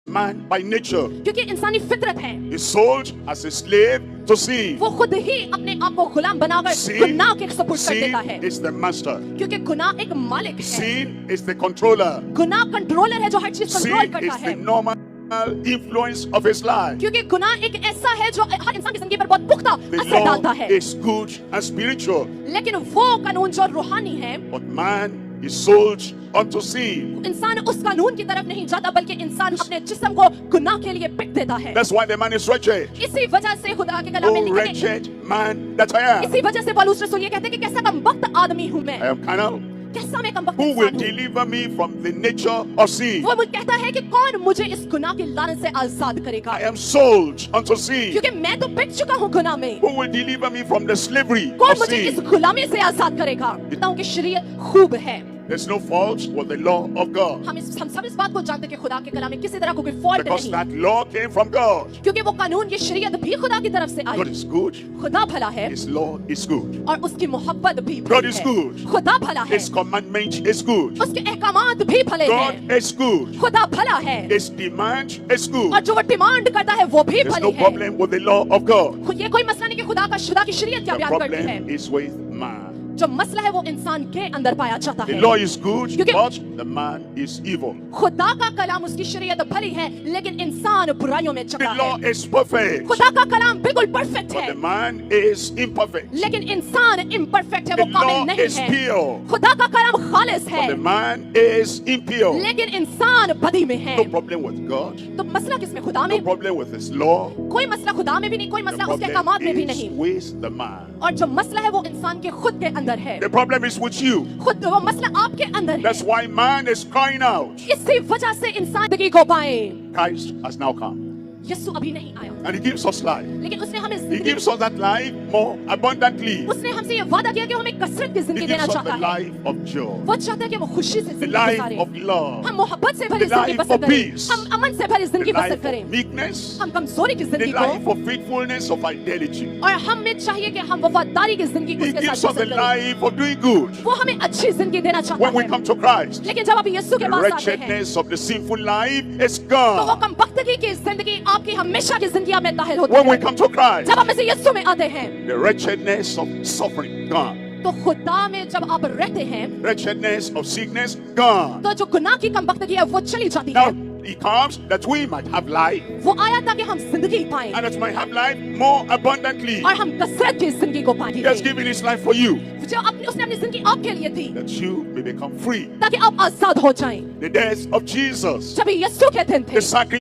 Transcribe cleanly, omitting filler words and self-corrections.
man by nature क्योंकि इंसानी फितरत है, is sold as a slave to sin. वो खुद ही अपने आप को गुलाम बनाकर Sin, गुनाह के सपुर्द कर देता है, sin is the master. क्योंकि गुनाह एक मालिक है, Sin is the controller. गुनाह कंट्रोलर है जो हर चीज कंट्रोल Sin करता is the है, normal influence of his life. क्योंकि गुनाह एक ऐसा है जो हर इंसान की जिंदगी पर बहुत पुख्ता The असर डालता law है, is good and spiritual, लेकिन वो कानून जो रूहानी है, but man is sold unto sin. इंसान उस कानून की तरफ नहीं जाता बल्कि इंसान अपने जिस्म को गुनाह के लिए बिक देता है। That's why the man is wretched. इसी वजह से खुदा के कलाम में Oh, लिखा है, wretched man that I am. इसी वजह से पौलुस रसूल ये कहते हैं कि कैसा कमबख्त आदमी हूँ मैं, I am carnal. कैसा मैं कमबख्त Who will इंसान हूँ। deliver me from the nature of sin? वो मुझे कहता है कि कौन मुझे इस गुनाह की लानत से आजाद करेगा, I am sold unto sin. क्योंकि मैं तो बिक चुका हूँ गुनाह में। Who will deliver me from the slavery कौन of मुझे इस sin? गुलामी से आजाद करेगा। कहता हूँ कि शरीयत खूब है, There's no fault with the law of God, हम सब इस बात को जानते हैं कि खुदा के कलाम में किसी तरह को कोई फॉल्ट because नहीं, that law came from God. क्योंकि वो कानून, ये शरीयत भी खुदा की तरफ से God आई। is good. खुदा भला है His law is good. और उसकी मोहब्बत भी God भली is है। good. खुदा भला है, His commandment is good. उसके अहकामात भी भले God हैं। is good. खुदा भला है His demand is good. और जो वो डिमांड करता है वो भी There's भले no है। problem with the law of God. ये कोई मसला नहीं कि खुदा की शरीयत क्या The बयान करती है, problem is with man. जो मसला है वो इंसान के अंदर पाया जाता The है। law is good, क्योंकि- but the man is evil. खुदा का कलाम, उसकी शरीयत भली है, लेकिन इंसान बुराइयों में The चका law है। is perfect, खुदा का कलाम बिल्कुल परफेक्ट but है, the man is imperfect. लेकिन इंसान इम्परफेक्ट है, The वो कामिल law नहीं is है। pure, खुदा का कलाम खालिस है, but the man is impure. लेकिन इंसान बदी में है। No problem with God, तो मसला किसमें? खुदा no में। problem with His law. कोई मसला खुदा में भी नहीं, कोई The मसला उसके problem अहकामात में भी is नहीं, with the man. और जो मसला है वो इंसान के खुद के अंदर है। The problem is with you. खुद वो मसला आपके अंदर है। That's why man is crying out. इसी वजह से इंसान जिंदगी को पाए। Christ has now come, यीशु अभी नहीं आया, and He gives us life. लेकिन उसने हमें He जिंदगी, gives us that life more abundantly. उसने हमसे ये वादा किया कि वो हमें कसरत की He जिंदगी gives देना us चाहता the है। life of joy, वो चाहता है कि वो खुशी से the जिंदगी life गुजारें, of love, हम मोहब्बत से भरी the जिंदगी life बसर of करें, peace, हम अमन से भरी the जिंदगी बसर life करें, of meekness, हम कमजोरी की the जिंदगी life को, of faithfulness, of fidelity. और हमें चाहिए कि हम वफादारी की जिंदगी He उसके gives साथ us the बसर करें। life of doing good. वो हमें अच्छी जिंदगी देना चाहता When we है, come to Christ, लेकिन जब आप यीशु के the पास आते हैं wretchedness of the sinful life is तो वो gone. कमबख्तगी की जिंदगी आपकी हमेशा की जिंदगी में दाखिल होती When we है। come to Christ, जब आप इसे यीशु में आते हैं the wretchedness of suffering gone. तो खुदा में जब आप रहते हैं Wretchedness of sickness gone. तो जो गुनाह की कमबख्तगी है वो चली जाती Now है। He comes that we might have life, वो आया ताकि हम जिंदगी पाएं and that we might have life more abundantly. और हम कसरत की जिंदगी को He पाएंगे। has given His life for you, जो उसने अपनी जिंदगी आपके लिए दी that you may become free. ताकि आप आजाद हो जाएं। The death of Jesus, जब यीशु के दिन थे the sacrifice